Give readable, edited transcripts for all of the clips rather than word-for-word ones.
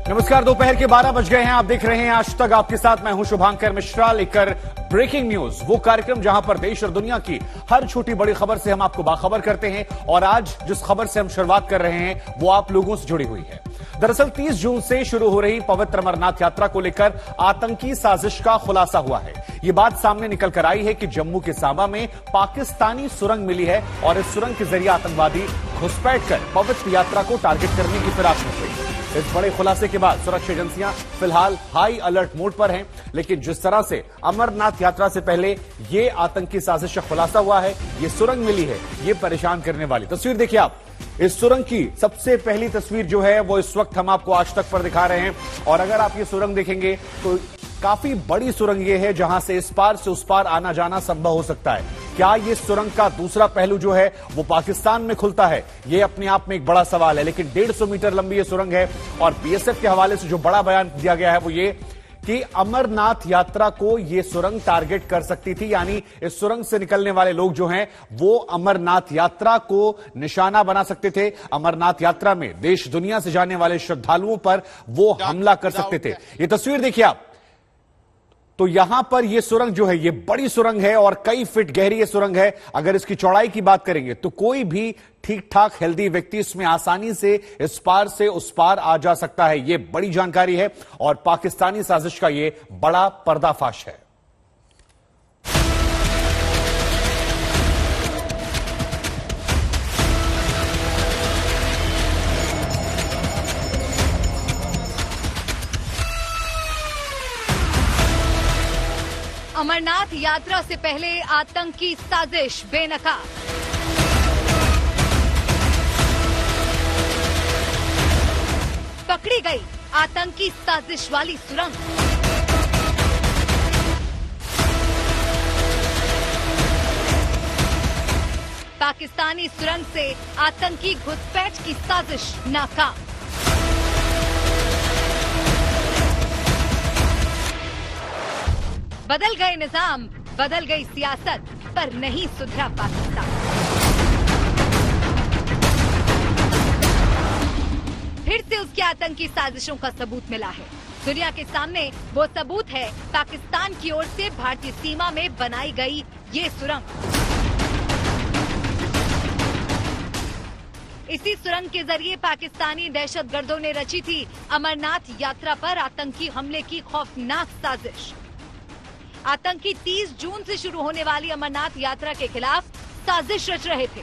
नमस्कार, दोपहर के 12 बज गए हैं। आप देख रहे हैं आज तक, आपके साथ मैं हूं शुभांकर मिश्रा, लेकर ब्रेकिंग न्यूज, वो कार्यक्रम जहां पर देश और दुनिया की हर छोटी बड़ी खबर से हम आपको बाखबर करते हैं। और आज जिस खबर से हम शुरुआत कर रहे हैं वो आप लोगों से जुड़ी हुई है। दरअसल 30 जून से शुरू हो रही पवित्र अमरनाथ यात्रा को लेकर आतंकी साजिश का खुलासा हुआ है। यह बात सामने निकल कर आई है कि जम्मू के सांबा में पाकिस्तानी सुरंग मिली है और इस सुरंग के जरिए आतंकवादी घुसपैठ कर पवित्र यात्रा को टारगेट करने की फिराक में हुई। इस बड़े खुलासे के बाद सुरक्षा एजेंसियां फिलहाल हाई अलर्ट मोड पर हैं, लेकिन जिस तरह से अमरनाथ यात्रा से पहले ये आतंकी साजिश का खुलासा हुआ है, ये सुरंग मिली है, ये परेशान करने वाली तस्वीर देखिए आप। इस सुरंग की सबसे पहली तस्वीर जो है वो इस वक्त हम आपको आज तक पर दिखा रहे हैं। और अगर आप ये सुरंग देखेंगे तो काफी बड़ी सुरंग ये है, जहां से इस पार से उस पार आना जाना संभव हो सकता है। क्या ये सुरंग का दूसरा पहलू जो है वो पाकिस्तान में खुलता है, ये अपने आप में एक बड़ा सवाल है। लेकिन 150 मीटर लंबी ये सुरंग है और बीएसएफ के हवाले से जो बड़ा बयान दिया गया है वो ये कि अमरनाथ यात्रा को ये सुरंग टारगेट कर सकती थी। यानी इस सुरंग से निकलने वाले लोग जो हैं वो अमरनाथ यात्रा को निशाना बना सकते थे। अमरनाथ यात्रा में देश दुनिया से जाने वाले श्रद्धालुओं पर वो हमला कर सकते थे। ये तस्वीर देखिए आप। तो यहां पर यह सुरंग जो है ये बड़ी सुरंग है और कई फीट गहरी यह सुरंग है। अगर इसकी चौड़ाई की बात करेंगे तो कोई भी ठीक ठाक हेल्दी व्यक्ति इसमें आसानी से इस पार से उस पार आ जा सकता है। यह बड़ी जानकारी है और पाकिस्तानी साजिश का यह बड़ा पर्दाफाश है। अमरनाथ यात्रा से पहले आतंकी साजिश बेनकाब। पकड़ी गई आतंकी साजिश वाली सुरंग। पाकिस्तानी सुरंग से आतंकी घुसपैठ की साजिश नाकाम। बदल गए निजाम, बदल गई सियासत, पर नहीं सुधरा पाकिस्तान। फिर से उसकी आतंकी साजिशों का सबूत मिला है। दुनिया के सामने वो सबूत है पाकिस्तान की ओर से भारतीय सीमा में बनाई गई ये सुरंग। इसी सुरंग के जरिए पाकिस्तानी दहशतगर्दों ने रची थी अमरनाथ यात्रा पर आतंकी हमले की खौफनाक साजिश। आतंकी 30 जून से शुरू होने वाली अमरनाथ यात्रा के खिलाफ साजिश रच रहे थे।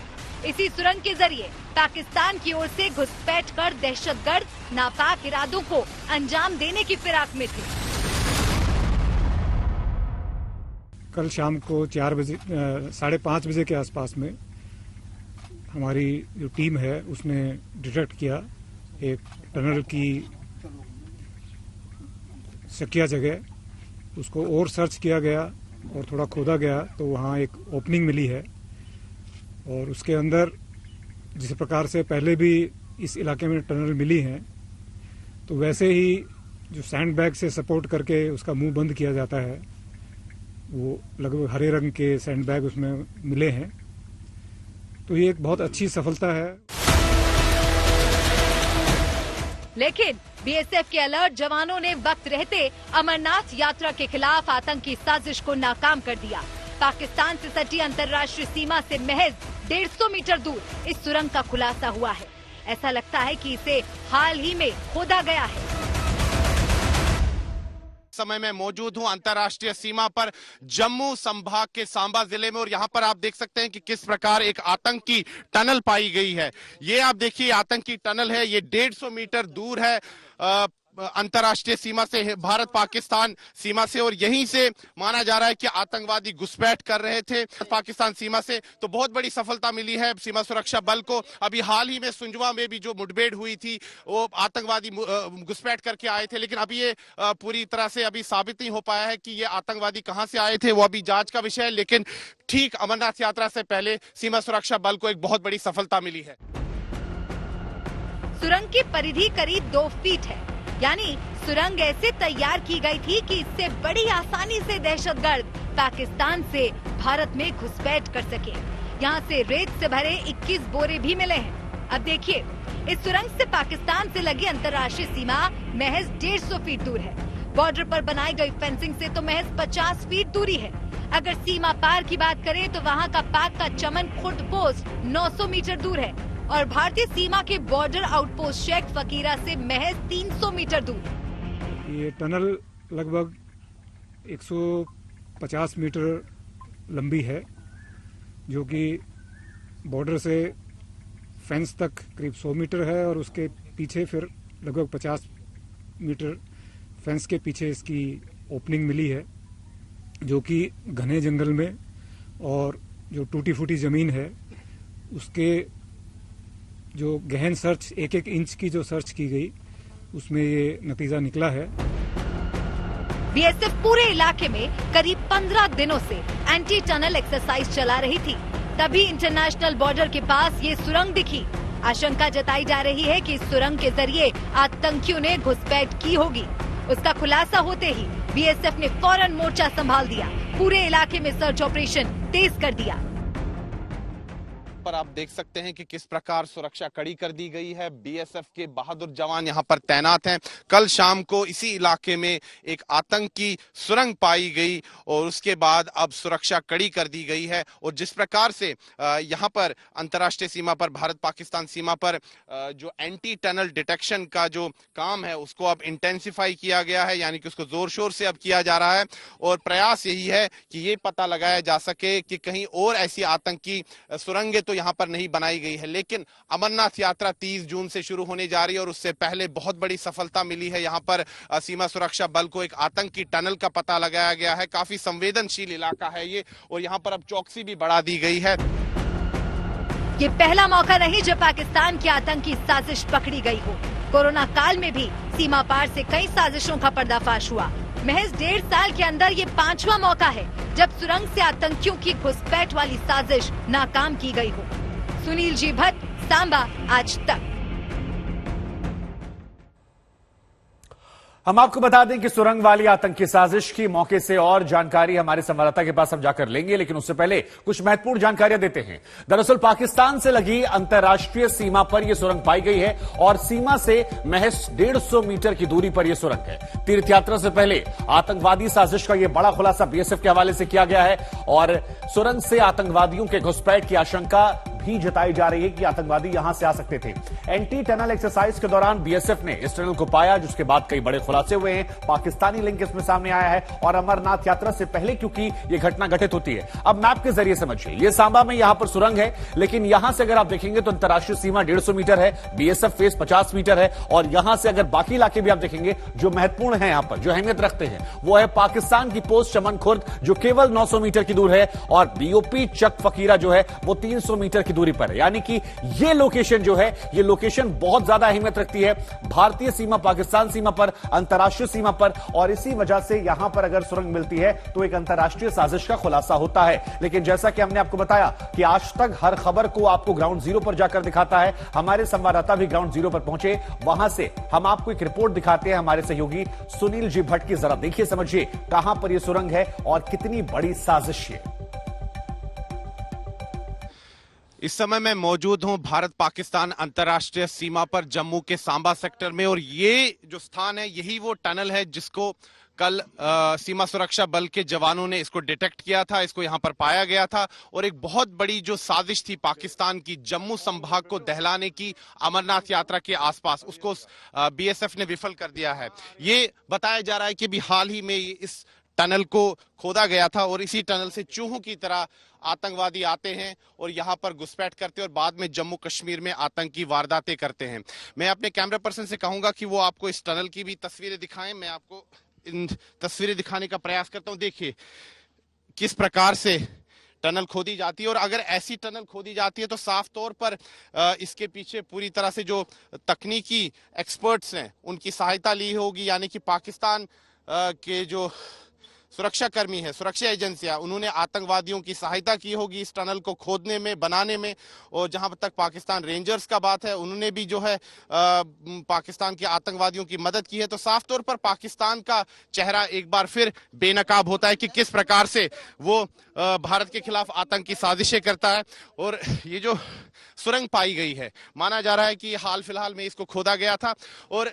इसी सुरंग के जरिए पाकिस्तान की ओर से घुसपैठ कर दहशतगर्द नापाक इरादों को अंजाम देने की फिराक में थे। कल शाम को 4 बजे 5:30 बजे के आसपास में हमारी जो टीम है उसने डिटेक्ट किया एक टनल की शकिया जगह। उसको और सर्च किया गया और थोड़ा खोदा गया तो वहाँ एक ओपनिंग मिली है। और उसके अंदर जिस प्रकार से पहले भी इस इलाके में टनल मिली हैं, तो वैसे ही जो सैंड बैग से सपोर्ट करके उसका मुंह बंद किया जाता है, वो लगभग हरे रंग के सैंड बैग उसमें मिले हैं। तो ये एक बहुत अच्छी सफलता है। लेकिन बीएसएफ के अलर्ट जवानों ने वक्त रहते अमरनाथ यात्रा के खिलाफ आतंकी साजिश को नाकाम कर दिया। पाकिस्तान से सटी अंतर्राष्ट्रीय सीमा से महज 150 मीटर दूर इस सुरंग का खुलासा हुआ है। ऐसा लगता है कि इसे हाल ही में खोदा गया है। समय में मौजूद हूं अंतर्राष्ट्रीय सीमा पर जम्मू संभाग के सांबा जिले में, और यहां पर आप देख सकते हैं कि किस प्रकार एक आतंकी टनल पाई गई है। ये आप देखिए आतंकी टनल है, ये 150 मीटर दूर है अंतर्राष्ट्रीय सीमा से, भारत पाकिस्तान सीमा से, और यहीं से माना जा रहा है कि आतंकवादी घुसपैठ कर रहे थे पाकिस्तान सीमा से। तो बहुत बड़ी सफलता मिली है सीमा सुरक्षा बल को। अभी हाल ही में सुंजवा में भी जो मुठभेड़ हुई थी वो आतंकवादी घुसपैठ करके आए थे, लेकिन अभी ये पूरी तरह से अभी साबित नहीं हो पाया है कि ये आतंकवादी कहां से आए थे, वो अभी जांच का विषय है। लेकिन ठीक अमरनाथ यात्रा से पहले सीमा सुरक्षा बल को एक बहुत बड़ी सफलता मिली है। सुरंग की परिधि करीब 2 फीट है, यानी सुरंग ऐसे तैयार की गई थी कि इससे बड़ी आसानी से दहशतगर्द पाकिस्तान से भारत में घुसपैठ कर सके। यहाँ से रेत से भरे 21 बोरे भी मिले हैं। अब देखिए इस सुरंग से पाकिस्तान से लगी अंतर्राष्ट्रीय सीमा महज 150 फीट दूर है। बॉर्डर पर बनाई गई फेंसिंग से तो महज 50 फीट दूरी है। अगर सीमा पार की बात करें तो वहाँ का पाक का चमन खुर्द पोस्ट 900 मीटर दूर है और भारतीय सीमा के बॉर्डर आउटपोस्ट शेख फकीरा से महज 300 मीटर दूर। ये टनल लगभग 150 मीटर लंबी है, जो कि बॉर्डर से फेंस तक करीब 100 मीटर है और उसके पीछे फिर लगभग 50 मीटर फेंस के पीछे इसकी ओपनिंग मिली है, जो कि घने जंगल में और जो टूटी फूटी ज़मीन है उसके जो गहन सर्च 1-1 इंच की जो सर्च की गई उसमें ये नतीजा निकला है। बीएसएफ पूरे इलाके में करीब 15 दिनों से एंटी टनल एक्सरसाइज चला रही थी, तभी इंटरनेशनल बॉर्डर के पास ये सुरंग दिखी। आशंका जताई जा रही है कि इस सुरंग के जरिए आतंकियों ने घुसपैठ की होगी। उसका खुलासा होते ही बीएसएफ ने फौरन मोर्चा संभाल दिया, पूरे इलाके में सर्च ऑपरेशन तेज कर दिया। पर आप देख सकते हैं कि किस प्रकार सुरक्षा कड़ी कर दी गई है। बीएसएफ के बहादुर जवान यहां पर तैनात हैं। कल शाम को इसी इलाके में एक आतंकी सुरंग पाई गई और उसके बाद अब सुरक्षा कड़ी कर दी गई है। और जिस प्रकार से यहां पर अंतर्राष्ट्रीय सीमा पर, भारत पाकिस्तान सीमा पर जो एंटी टनल डिटेक्शन का जो काम है उसको अब इंटेंसिफाई किया गया है, यानी कि उसको जोर शोर से अब किया जा रहा है। और प्रयास यही है कि ये पता लगाया जा सके कि कहीं और ऐसी आतंकी सुरंगें तो यहां पर नहीं बनाई गई है। लेकिन अमरनाथ यात्रा 30 जून से शुरू होने जा रही है और उससे पहले बहुत बड़ी सफलता मिली है। यहां पर सीमा सुरक्षा बल को एक आतंकी टनल का पता लगाया गया है। काफी संवेदनशील इलाका है ये और यहां पर अब चौकसी भी बढ़ा दी गई है। ये पहला मौका नहीं जब पाकिस्तान की आतंकी साजिश पकड़ी गई हो। कोरोना काल में भी सीमा पार से कई साजिशों का पर्दाफाश हुआ। महज 1.5 साल के अंदर ये 5वां मौका है जब सुरंग से आतंकियों की घुसपैठ वाली साजिश नाकाम की गई हो। सुनील जी भट्ट, सांबा, आज तक। हम आपको बता दें कि सुरंग वाली आतंकी साजिश की मौके से और जानकारी हमारे संवाददाता के पास हम जाकर लेंगे, लेकिन उससे पहले कुछ महत्वपूर्ण जानकारियां देते हैं। दरअसल पाकिस्तान से लगी अंतर्राष्ट्रीय सीमा पर यह सुरंग पाई गई है और सीमा से महज 150 मीटर की दूरी पर यह सुरंग है। तीर्थ यात्रा से पहले आतंकवादी साजिश का यह बड़ा खुलासा बीएसएफ के हवाले से किया गया है और सुरंग से आतंकवादियों के घुसपैठ की आशंका भी जताई जा रही है कि आतंकवादी यहां से आ सकते थे। एंटी टनल एक्सरसाइज के दौरान बीएसएफ ने इस टनल को पाया, जिसके बाद कई बड़े खुलासे हुए हैं। पाकिस्तानी लिंक इसमें सामने आया है और अमरनाथ यात्रा से पहले क्योंकि यह घटना घटित होती है। अब मैप के जरिए समझिए, यह सांबा में यहां पर सुरंग है, लेकिन यहां से अगर आप देखेंगे तो अंतर्राष्ट्रीय सीमा 150 मीटर है, बीएसएफ फेस 50 मीटर है और यहां से अगर बाकी इलाके भी आप देखेंगे जो महत्वपूर्ण है, यहां पर जो अहमियत रखते हैं, वो है पाकिस्तान की पोस्ट चमन खुर्द जो केवल 900 मीटर की दूर है और बीओपी चक फकीरा जो है वो 300 मीटर की दूरी पर है। यानी कि ये लोकेशन जो है, ये लोकेशन बहुत ज्यादा अहमियत रखती है भारतीय सीमा, पाकिस्तान सीमा पर, अंतर्राष्ट्रीय सीमा पर, और इसी वजह से यहां पर अगर सुरंग मिलती है तो एक अंतर्राष्ट्रीय साजिश का खुलासा होता है। लेकिन जैसा कि हमने आपको बताया कि आज तक हर खबर को आपको ग्राउंड जीरो पर जाकर दिखाता है। हमारे संवाददाता भी ग्राउंड जीरो पर पहुंचे, वहां से हम आपको एक रिपोर्ट दिखाते हैं हमारे सहयोगी सुनील जी भट्ट की। जरा देखिए, समझिए कहां पर यह सुरंग है और कितनी बड़ी साजिश है। इस समय मैं मौजूद हूं भारत पाकिस्तान अंतर्राष्ट्रीय सीमा पर जम्मू के सांबा सेक्टर में और ये जो स्थान है यही वो टनल है जिसको कल सीमा सुरक्षा बल के जवानों ने इसको डिटेक्ट किया था, इसको यहां पर पाया गया था और एक बहुत बड़ी जो साजिश थी पाकिस्तान की जम्मू संभाग को दहलाने की अमरनाथ यात्रा के आसपास, उसको बीएसएफ ने विफल कर दिया है। ये बताया जा रहा है कि भी हाल ही में इस टनल को खोदा गया था और इसी टनल से चूहों की तरह आतंकवादी आते हैं और यहां पर घुसपैठ करते हैं और बाद में जम्मू कश्मीर में आतंकी वारदातें करते हैं। मैं अपने कैमरा पर्सन से कहूंगा कि वो आपको इस टनल की भी तस्वीरें दिखाएं। मैं आपको इन तस्वीरें दिखाने का प्रयास करता हूं। देखिए किस प्रकार से टनल खोदी जाती है और अगर ऐसी टनल खोदी जाती है तो साफ तौर पर इसके पीछे पूरी तरह से जो तकनीकी एक्सपर्ट्स हैं उनकी सहायता ली होगी, यानी कि पाकिस्तान के जो सुरक्षाकर्मी है, सुरक्षा एजेंसियां, उन्होंने आतंकवादियों की सहायता की होगी इस टनल को खोदने में, बनाने में। और जहां तक पाकिस्तान रेंजर्स का बात है, उन्होंने भी जो है पाकिस्तान के आतंकवादियों की मदद की है। तो साफ तौर पर पाकिस्तान का चेहरा एक बार फिर बेनकाब होता है कि किस प्रकार से वो भारत के खिलाफ आतंकी साजिशें करता है। और ये जो सुरंग पाई गई है, माना जा रहा है कि हाल फिलहाल में इसको खोदा गया था और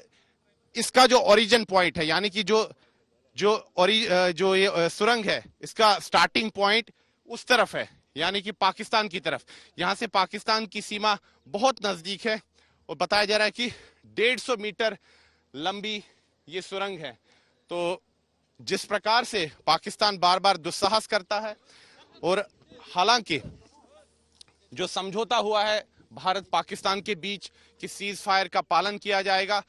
इसका जो ओरिजिन पॉइंट है, यानी कि जो ये सुरंग है, इसका स्टार्टिंग पॉइंट उस तरफ है, यानी कि पाकिस्तान की तरफ। यहां से पाकिस्तान की सीमा बहुत नजदीक है और बताया जा रहा है कि 150 मीटर लंबी ये सुरंग है। तो जिस प्रकार से पाकिस्तान बार बार दुस्साहस करता है, और हालांकि जो समझौता हुआ है भारत पाकिस्तान के बीच कि सीज फायर का पालन किया जाएगा,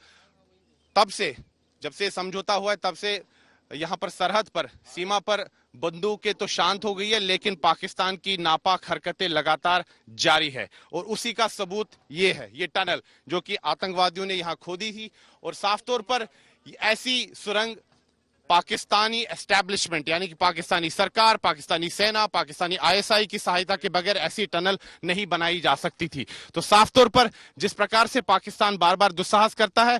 तब से, जब से समझौता हुआ है, तब से यहां पर सरहद पर, सीमा पर बंदूकें तो शांत हो गई है, लेकिन पाकिस्तान की नापाक हरकतें लगातार जारी है। और उसी का सबूत ये है, ये टनल जो कि आतंकवादियों ने यहां खोदी थी। और साफ तौर पर ऐसी सुरंग पाकिस्तानी एस्टैब्लिशमेंट, यानी कि पाकिस्तानी सरकार, पाकिस्तानी सेना, पाकिस्तानी ISI की सहायता के बगैर ऐसी टनल नहीं बनाई जा सकती थी। तो साफ तौर पर जिस प्रकार से पाकिस्तान बार बार दुस्साहस करता है,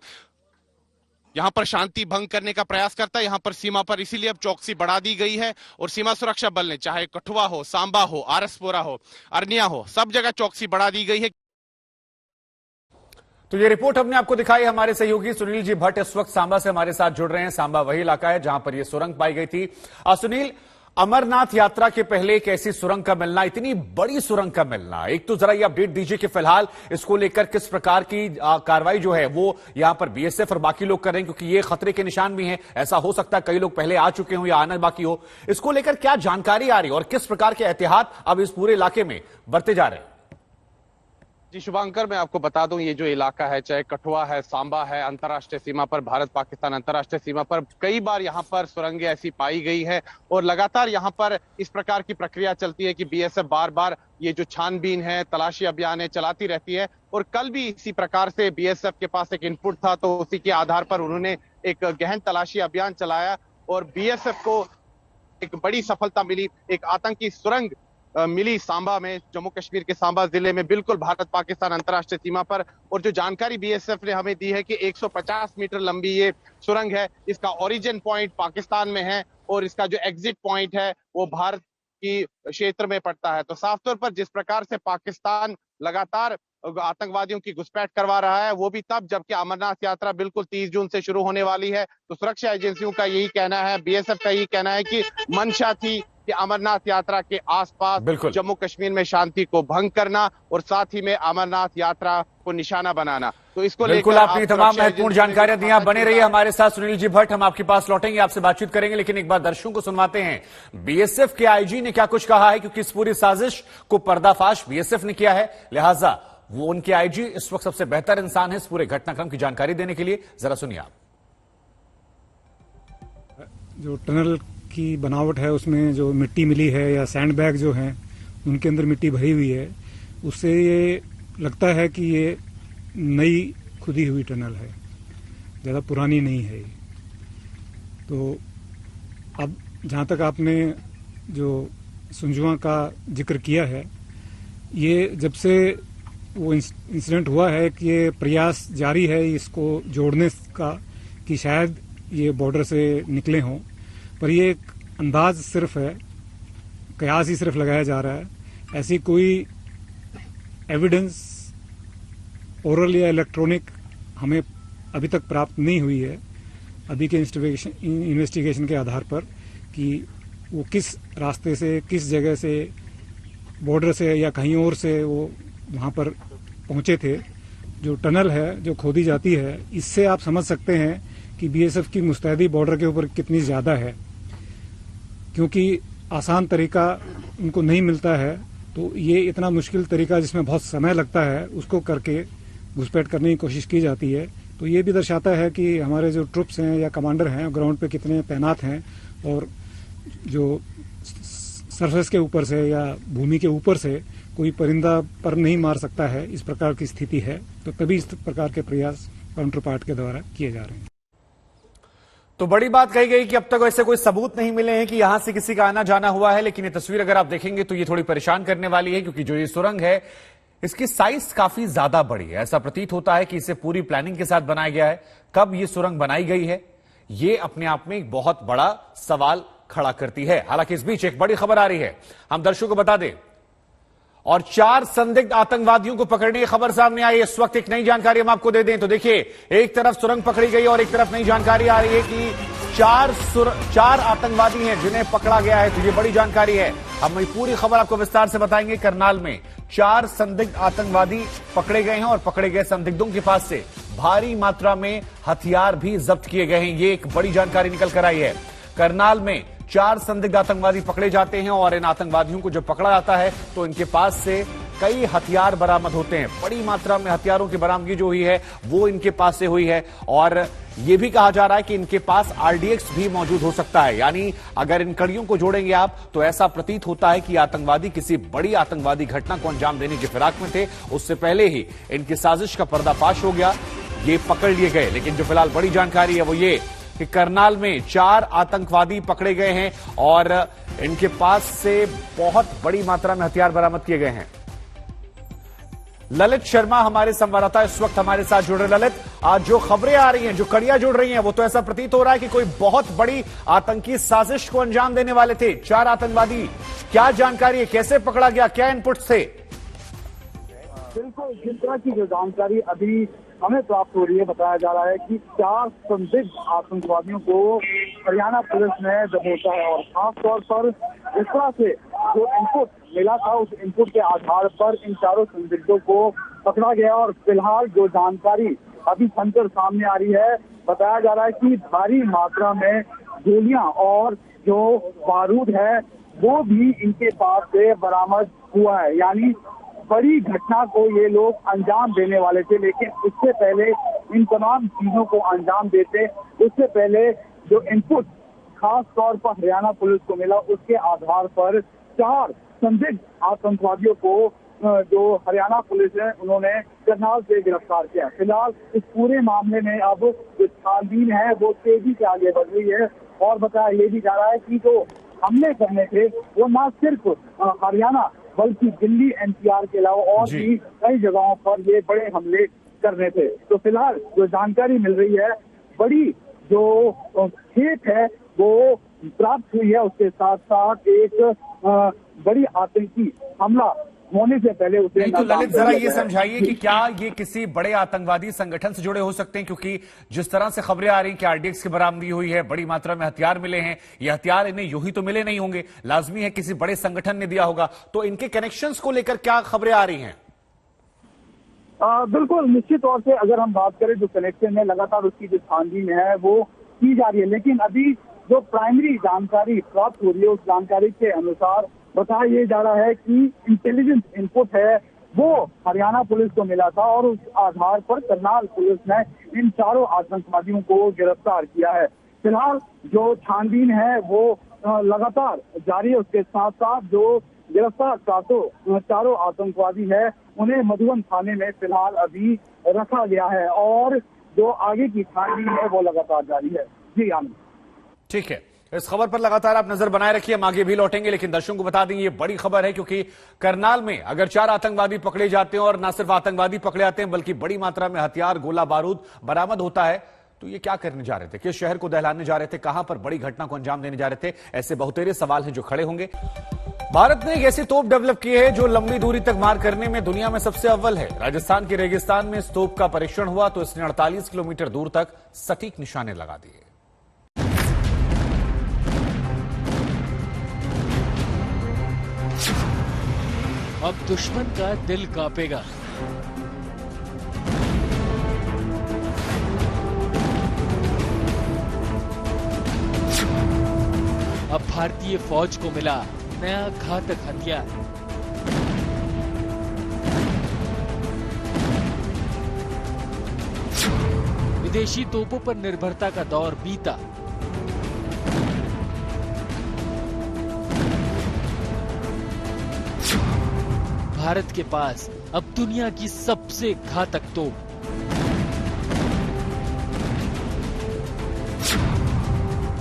यहां पर शांति भंग करने का प्रयास करता है, यहां पर सीमा पर इसीलिए अब चौकसी बढ़ा दी गई है। और सीमा सुरक्षा बल ने, चाहे कठुआ हो, सांबा हो, आरएसपुरा हो, अरनिया हो, सब जगह चौकसी बढ़ा दी गई है। तो ये रिपोर्ट हमने आपको दिखाई। हमारे सहयोगी सुनील जी भट्ट इस वक्त सांबा से हमारे साथ जुड़ रहे हैं। सांबा वही इलाका है जहां पर यह सुरंग पाई गई थी। सुनील, अमरनाथ यात्रा के पहले एक ऐसी सुरंग का मिलना, इतनी बड़ी सुरंग का मिलना, एक तो जरा ये अपडेट दीजिए कि फिलहाल इसको लेकर किस प्रकार की कार्रवाई जो है वो यहां पर BSF और बाकी लोग कर रहे हैं, क्योंकि ये खतरे के निशान भी हैं। ऐसा हो सकता है कई लोग पहले आ चुके हों या आना बाकी हो। इसको लेकर क्या जानकारी आ रही है और किस प्रकार के एहतियात अब इस पूरे इलाके में बरते जा रहे हैं? जी शुभांकर, मैं आपको बता दूं, ये जो इलाका है, चाहे कठुआ है, सांबा है, अंतर्राष्ट्रीय सीमा पर, भारत पाकिस्तान अंतर्राष्ट्रीय सीमा पर कई बार यहाँ पर सुरंगें ऐसी पाई गई है। और लगातार यहाँ पर इस प्रकार की प्रक्रिया चलती है कि BSF बार बार ये जो छानबीन है, तलाशी अभियान है, चलाती रहती है। और कल भी इसी प्रकार से BSF के पास एक इनपुट था, तो उसी के आधार पर उन्होंने एक गहन तलाशी अभियान चलाया और BSF को एक बड़ी सफलता मिली। एक आतंकी सुरंग मिली सांबा में, जम्मू कश्मीर के सांबा जिले में, बिल्कुल भारत पाकिस्तान अंतर्राष्ट्रीय सीमा पर। और जो जानकारी BSF ने हमें दी है कि 150 मीटर लंबी ये सुरंग है, इसका ओरिजिन पॉइंट पाकिस्तान में है और इसका जो एग्जिट पॉइंट है वो भारत की क्षेत्र में पड़ता है। तो साफ तौर पर जिस प्रकार से पाकिस्तान लगातार आतंकवादियों की घुसपैठ करवा रहा है, वो भी तब जबकि अमरनाथ यात्रा बिल्कुल 30 जून से शुरू होने वाली है। तो सुरक्षा एजेंसियों का यही कहना है, BSF का यही कहना है कि मंशा थी कि अमरनाथ यात्रा के आसपास जम्मू कश्मीर में शांति को भंग करना और साथ ही में अमरनाथ यात्रा को निशाना बनाना। तो इसको बिल्कुल आपने तमाम महत्वपूर्ण जानकारियां दी। आप बने रहिए हमारे साथ सुनील जी भट्ट, हम आपके पास लौटेंगे, आपसे बातचीत करेंगे, लेकिन एक बार दर्शकों को सुनवाते हैं BSF के IG ने क्या कुछ कहा है, क्योंकि इस पूरी साजिश को पर्दाफाश BSF ने किया है, लिहाजा वो उनके IG इस वक्त सबसे बेहतर इंसान है इस पूरे घटनाक्रम की जानकारी देने के लिए। जरा सुनिए आप। जो टनल की बनावट है, उसमें जो मिट्टी मिली है या सैंड बैग जो हैं उनके अंदर मिट्टी भरी हुई है, उससे ये लगता है कि ये नई खुदी हुई टनल है, ज़्यादा पुरानी नहीं है। तो अब जहाँ तक आपने जो सुंजुआ का जिक्र किया है, ये जब से वो इंसिडेंट हुआ है कि ये प्रयास जारी है इसको जोड़ने का कि शायद ये बॉर्डर से निकले हों, पर ये एक अंदाज सिर्फ है, कयास ही सिर्फ लगाया जा रहा है। ऐसी कोई एविडेंस ओरल या इलेक्ट्रॉनिक हमें अभी तक प्राप्त नहीं हुई है अभी के इन्वेस्टिगेशन के आधार पर कि वो किस रास्ते से, किस जगह से, बॉर्डर से या कहीं और से वो वहाँ पर पहुँचे थे। जो टनल है जो खोदी जाती है, इससे आप समझ सकते हैं कि BSF की मुस्तैदी बॉर्डर के ऊपर कितनी ज़्यादा है, क्योंकि आसान तरीका उनको नहीं मिलता है। तो ये इतना मुश्किल तरीका जिसमें बहुत समय लगता है, उसको करके घुसपैठ करने की कोशिश की जाती है। तो ये भी दर्शाता है कि हमारे जो ट्रुप्स हैं या कमांडर हैं ग्राउंड पे कितने तैनात हैं, और जो सरफेस के ऊपर से या भूमि के ऊपर से कोई परिंदा पर नहीं मार सकता है, इस प्रकार की स्थिति है। तो तभी इस प्रकार के प्रयास काउंटर पार्ट के द्वारा किए जा रहे हैं। तो बड़ी बात कही गई कि अब तक ऐसे कोई सबूत नहीं मिले हैं कि यहां से किसी का आना जाना हुआ है, लेकिन ये तस्वीर अगर आप देखेंगे तो ये थोड़ी परेशान करने वाली है, क्योंकि जो ये सुरंग है इसकी साइज काफी ज्यादा बड़ी है। ऐसा प्रतीत होता है कि इसे पूरी प्लानिंग के साथ बनाया गया है। कब ये सुरंग बनाई गई है, ये अपने आप में एक बहुत बड़ा सवाल खड़ा करती है। हालांकि इस बीच एक बड़ी खबर आ रही है, हम दर्शकों को बता दें, और 4 संदिग्ध आतंकवादियों को पकड़ने की खबर सामने आई। इस वक्त एक नई जानकारी हम आपको दे दें तो देखिए, एक तरफ सुरंग पकड़ी गई और एक तरफ नई जानकारी आ रही है कि 4 आतंकवादी हैं जिन्हें पकड़ा गया है। तो ये बड़ी जानकारी है, हम ये पूरी खबर आपको विस्तार से बताएंगे। करनाल में 4 संदिग्ध आतंकवादी पकड़े गए हैं और पकड़े गए संदिग्धों के पास से भारी मात्रा में हथियार भी जब्त किए गए हैं। ये एक बड़ी जानकारी निकल कर आई है। करनाल में 4 संदिग्ध आतंकवादी पकड़े जाते हैं और इन आतंकवादियों को जब पकड़ा जाता है तो इनके पास से कई हथियार बरामद होते हैं। बड़ी मात्रा में हथियारों की बरामदगी जो हुई है वो इनके पास से हुई है, और यह भी कहा जा रहा है कि इनके पास आरडीएक्स भी मौजूद हो सकता है। यानी अगर इन कड़ियों को जोड़ेंगे आप तो ऐसा प्रतीत होता है कि आतंकवादी किसी बड़ी आतंकवादी घटना को अंजाम देने की फिराक में थे। उससे पहले ही इनकी साजिश का पर्दाफाश हो गया, ये पकड़ लिए गए। लेकिन जो फिलहाल बड़ी जानकारी है वो ये कि करनाल में 4 आतंकवादी पकड़े गए हैं और इनके पास से बहुत बड़ी मात्रा में हथियार बरामद किए गए हैं। ललित शर्मा हमारे संवाददाता इस वक्त हमारे साथ जुड़ रहे। ललित, आज जो खबरें आ रही हैं, जो कड़ियां जुड़ रही हैं, वो तो ऐसा प्रतीत हो रहा है कि कोई बहुत बड़ी आतंकी साजिश को अंजाम देने वाले थे 4 आतंकवादी। क्या जानकारी है, कैसे पकड़ा गया, क्या इनपुट थे? बिल्कुल, जिस तरह की जो जानकारी अभी हमें प्राप्त हो रही है, बताया जा रहा है कि 4 संदिग्ध आतंकवादियों को हरियाणा पुलिस ने दबोचा है और खासतौर पर इस तरह से जो इनपुट मिला था उस इनपुट के आधार पर इन 4 संदिग्धों को पकड़ा गया। और फिलहाल जो जानकारी अभी बनकर सामने आ रही है, बताया जा रहा है कि भारी मात्रा में गोलियां और जो बारूद है वो भी इनके पास से बरामद हुआ है। यानी बड़ी घटना को ये लोग अंजाम देने वाले थे, लेकिन उससे पहले इन तमाम चीजों को अंजाम देते उससे पहले जो इनपुट खास तौर पर हरियाणा पुलिस को मिला उसके आधार पर 4 संदिग्ध आतंकवादियों को जो हरियाणा पुलिस है उन्होंने करनाल से गिरफ्तार किया। फिलहाल इस पूरे मामले में अब जो छानबीन है वो तेजी से आगे बढ़ रही है और बताया ये भी जा रहा है कि जो हमले करने थे वो न सिर्फ हरियाणा बल्कि दिल्ली एनसीआर के अलावा और भी कई जगहों पर ये बड़े हमले करने थे। तो फिलहाल जो जानकारी मिल रही है, बड़ी जो खेप है वो प्राप्त हुई है, उसके साथ साथ एक बड़ी आतंकी हमला होने से पहले उसे नहीं। तो ललित, जरा ये समझाइए कि क्या ये किसी बड़े आतंकवादी संगठन से जुड़े हो सकते हैं, क्योंकि जिस तरह से खबरें आ रही हैं कि आरडीएक्स की बरामदगी हुई है, बड़ी मात्रा में हथियार मिले हैं, ये हथियार इन्हें यूं ही तो मिले नहीं होंगे, लाजमी है किसी बड़े संगठन ने दिया होगा। तो इनके कनेक्शंस को लेकर क्या खबरें आ रही हैं? बिल्कुल, निश्चित तौर से अगर हम बात करें जो कनेक्शन है, लगातार उसकी जो छानबीन है वो की जा रही है, लेकिन अभी जो प्राइमरी जानकारी प्राप्त हो रही है उस जानकारी के अनुसार बताया ये जा रहा है कि इंटेलिजेंस इनपुट है वो हरियाणा पुलिस को मिला था और उस आधार पर करनाल पुलिस ने इन 4 आतंकवादियों को गिरफ्तार किया है। फिलहाल जो छानबीन है वो लगातार जारी है। उसके साथ साथ जो गिरफ्तार 4 आतंकवादी है उन्हें मधुबन थाने में फिलहाल अभी रखा गया है और जो आगे की छानबीन है वो लगातार जारी है। जी आनंद, ठीक है, इस खबर पर लगातार आप नजर बनाए रखिए, हम आगे भी लौटेंगे, लेकिन दर्शकों को बता दें ये बड़ी खबर है, क्योंकि करनाल में अगर 4 आतंकवादी पकड़े जाते हैं और न सिर्फ आतंकवादी पकड़े जाते हैं बल्कि बड़ी मात्रा में हथियार, गोला बारूद बरामद होता है, तो ये क्या करने जा रहे थे, किस शहर को दहलाने जा रहे थे, कहां पर बड़ी घटना को अंजाम देने जा रहे थे? ऐसे बहुतेरे सवाल हैं जो खड़े होंगे। भारत ने एक ऐसी तोप डेवलप की है जो लंबी दूरी तक मार करने में दुनिया में सबसे अव्वल है। राजस्थान के रेगिस्तान में इस तोप का परीक्षण हुआ तो इसने 48 किलोमीटर दूर तक सटीक निशाने लगा दिए। अब दुश्मन का दिल कांपेगा। अब भारतीय फौज को मिला नया घातक हथियार। विदेशी तोपों पर निर्भरता का दौर बीता। भारत के पास अब दुनिया की सबसे घातक तोप।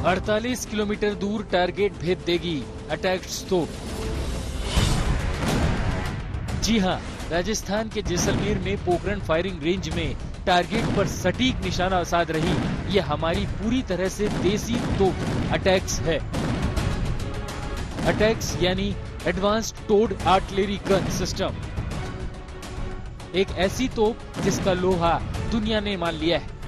48 किलोमीटर दूर टारगेट भेद देगी अटैक्ड तोप। जी हां, राजस्थान के जैसलमेर में पोखरण फायरिंग रेंज में टारगेट पर सटीक निशाना साध रही ये हमारी पूरी तरह से देसी तोप अटैक्स है। अटैक्स यानी advanced towed artillery gun system, एक ऐसी तोप जिसका लोहा दुनिया ने मान लिया है।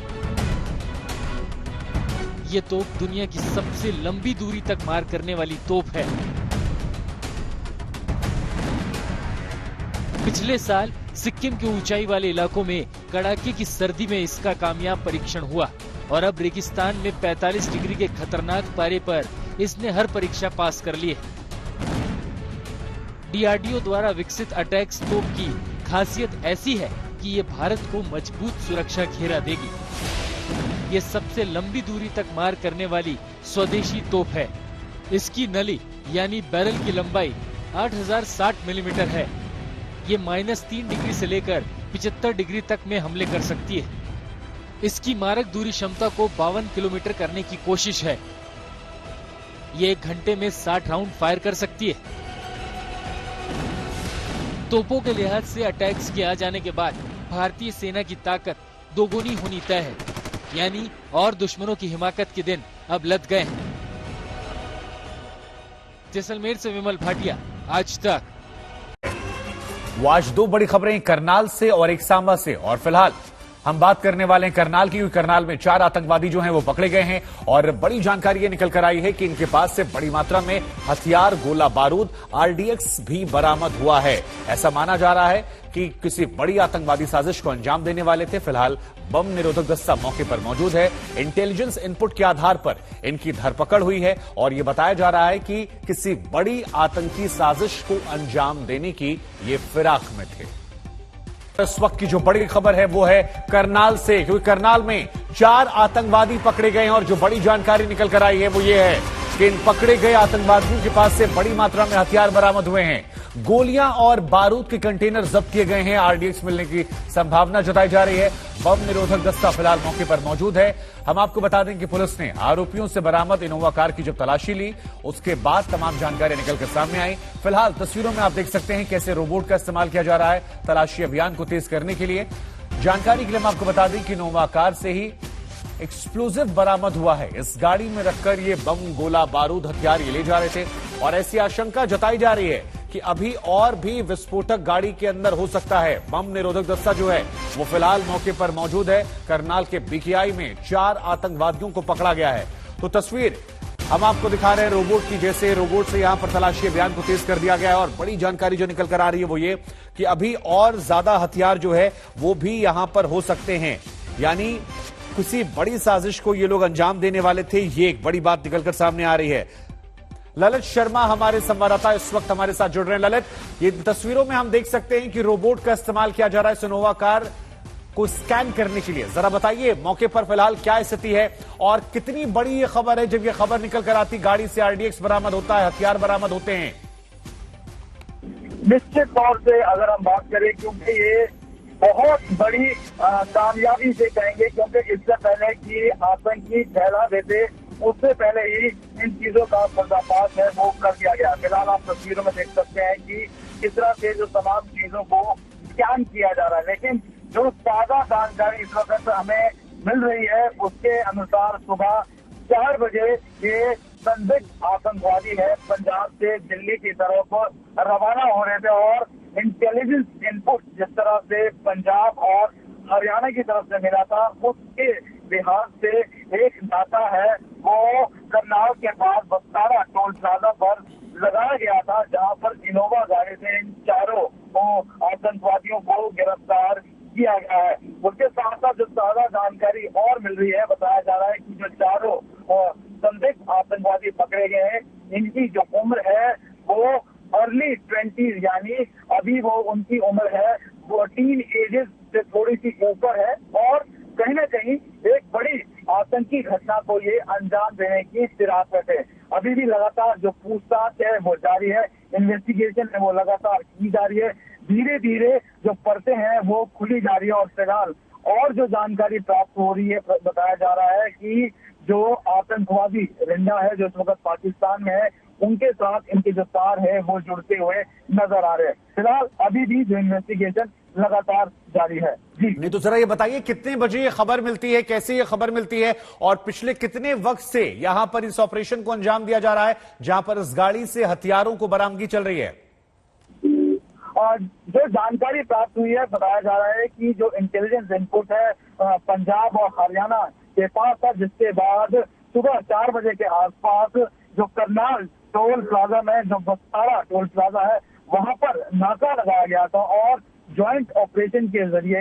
ये तोप दुनिया की सबसे लंबी दूरी तक मार करने वाली तोप है। पिछले साल सिक्किम के ऊंचाई वाले इलाकों में कड़ाके की सर्दी में इसका कामयाब परीक्षण हुआ और अब रेगिस्तान में 45 डिग्री के खतरनाक पारे पर इसने हर परीक्षा पास कर ली है। डीआरडीओ द्वारा विकसित अटैक्स तोप की खासियत ऐसी है कि ये भारत को मजबूत सुरक्षा घेरा देगी। ये सबसे लंबी दूरी तक मार करने वाली स्वदेशी तोप है। इसकी नली यानी बैरल की लंबाई 8060 मिलीमीटर है। ये -3 डिग्री से लेकर 75 डिग्री तक में हमले कर सकती है। इसकी मारक दूरी क्षमता को 52 किलोमीटर करने की कोशिश है। ये 1 घंटे में 60 राउंड फायर कर सकती है। तोपों के लिहाज से अटैक्स के आ जाने के बाद भारतीय सेना की ताकत दोगुनी होनी तय है, यानी और दुश्मनों की हिमाकत के दिन अब लद गए हैं। जैसलमेर से विमल भाटिया, आज तक। वो आज दो बड़ी खबरें, करनाल से और एक सांबा से। और फिलहाल हम बात करने वाले हैं करनाल की। करनाल में 4 आतंकवादी जो हैं वो पकड़े गए हैं और बड़ी जानकारी ये निकल कर आई है कि इनके पास से बड़ी मात्रा में हथियार, गोला बारूद, आरडीएक्स भी बरामद हुआ है। ऐसा माना जा रहा है कि किसी बड़ी आतंकवादी साजिश को अंजाम देने वाले थे। फिलहाल बम निरोधक दस्ता मौके पर मौजूद है। इंटेलिजेंस इनपुट के आधार पर इनकी धरपकड़ हुई है और यह बताया जा रहा है कि किसी बड़ी आतंकी साजिश को अंजाम देने की ये फिराक में थे। इस वक्त की जो बड़ी खबर है वो है करनाल से, क्योंकि करनाल में 4 आतंकवादी पकड़े गए हैं और जो बड़ी जानकारी निकल कर आई है वो ये है कि इन पकड़े गए आतंकवादियों के पास से बड़ी मात्रा में हथियार बरामद हुए हैं। गोलियां और बारूद के कंटेनर जब्त किए गए हैं। आरडीएक्स मिलने की संभावना जताई जा रही है। बम निरोधक दस्ता फिलहाल मौके पर मौजूद है। हम आपको बता दें कि पुलिस ने आरोपियों से बरामद इनोवा कार की जब तलाशी ली उसके बाद तमाम जानकारी निकलकर सामने आई। फिलहाल तस्वीरों में आप देख सकते हैं कैसे रोबोट का इस्तेमाल किया जा रहा है तलाशी अभियान को तेज करने के लिए। जानकारी के लिए हम आपको बता दें कि इनोवा कार से ही एक्सप्लोजिव बरामद हुआ है। इस गाड़ी में रखकर ये बम, गोला बारूद, हथियार ये ले जा रहे थे और ऐसी आशंका जताई जा रही है कि अभी और भी विस्फोटक गाड़ी के अंदर हो सकता है। बम निरोधक दस्ता जो है वो फिलहाल मौके पर मौजूद है। करनाल के बीकेआई में 4 आतंकवादियों को पकड़ा गया है। तो तस्वीर हम आपको दिखा रहे हैं रोबोट की, जैसे रोबोट से यहां पर तलाशी अभियान को तेज कर दिया गया है। और बड़ी जानकारी जो निकल कर आ रही है वो ये कि अभी और ज्यादा हथियार जो है वो भी यहां पर हो सकते हैं, यानी किसी बड़ी साजिश को ये लोग अंजाम देने वाले थे। ये एक बड़ी बात निकलकर सामने आ रही है। ललित शर्मा हमारे संवाददाता इस वक्त हमारे साथ जुड़ रहे हैं। ललित, ये तस्वीरों में हम देख सकते हैं कि रोबोट का इस्तेमाल किया जा रहा है इनोवा कार को स्कैन करने के लिए। जरा बताइए मौके पर फिलहाल क्या स्थिति है और कितनी बड़ी ये खबर है जब ये खबर निकल कर आती गाड़ी से आरडीएक्स बरामद होता है, हथियार बरामद होते हैं। निश्चित तौर से अगर हम बात करें, क्योंकि ये बहुत बड़ी कामयाबी से कहेंगे, क्योंकि इससे पहले कि आतंकी फैला देते उससे पहले ही इन चीजों का पर्दाफाश है वो कर दिया गया। फिलहाल आप तस्वीरों में देख सकते हैं कि किस तरह से जो तमाम चीजों को स्कैन किया जा रहा है। लेकिन जो ताजा जानकारी इस वक्त हमें मिल रही है उसके अनुसार सुबह 4 बजे ये संदिग्ध आतंकवादी है पंजाब से दिल्ली की तरफ रवाना हो रहे थे और इंटेलिजेंस इनपुट जिस तरह से पंजाब और हरियाणा की तरफ से मिला था उसके लिहाज से एक नाका है वो करनाल के पास बस्तारा टोल प्लाजा पर लगाया गया था, जहां पर इनोवा गाड़ी से इन 4 आतंकवादियों को गिरफ्तार किया गया है। उसके साथ साथ जो ताजा जानकारी और मिल रही है, बताया जा रहा है कि जो 4 संदिग्ध आतंकवादी पकड़े गए हैं इनकी जो उम्र है वो अर्ली 20s, यानी अभी वो उनकी उम्र है वो टीन एजेस से थोड़ी सी ऊपर है और कहीं ना कहीं एक बड़ी आतंकी घटना को ये अंजाम देने की फिराक में थे। अभी भी लगातार जो पूछताछ है वो जारी है, इन्वेस्टिगेशन है वो लगातार की जा रही है। धीरे धीरे जो परतें हैं वो खुली जा रही है और फिलहाल और जो जानकारी प्राप्त हो रही है बताया जा रहा है कि जो आतंकवादी रिंडा है जो इस वक्त पाकिस्तान में है, उनके साथ इनके जो तार है वो जुड़ते हुए नजर आ रहे हैं। फिलहाल अभी भी जो इन्वेस्टिगेशन लगातार जारी है। जी नहीं तो जरा ये बताइए कितने बजे ये खबर मिलती है, कैसे ये खबर मिलती है और पिछले कितने वक्त से यहां पर इस ऑपरेशन को अंजाम दिया जा रहा है जहां पर इस गाड़ी से हथियारों को बरामदगी चल रही है? और जो जानकारी प्राप्त हुई है, बताया जा रहा है कि जो इंटेलिजेंस इनपुट है पंजाब और हरियाणा के पास था, जिसके बाद सुबह 4 बजे के आसपास जो करनाल टोल प्लाजा में, जो बस्तारा टोल प्लाजा है, वहां पर नाका लगाया गया था और ज्वाइंट ऑपरेशन के जरिए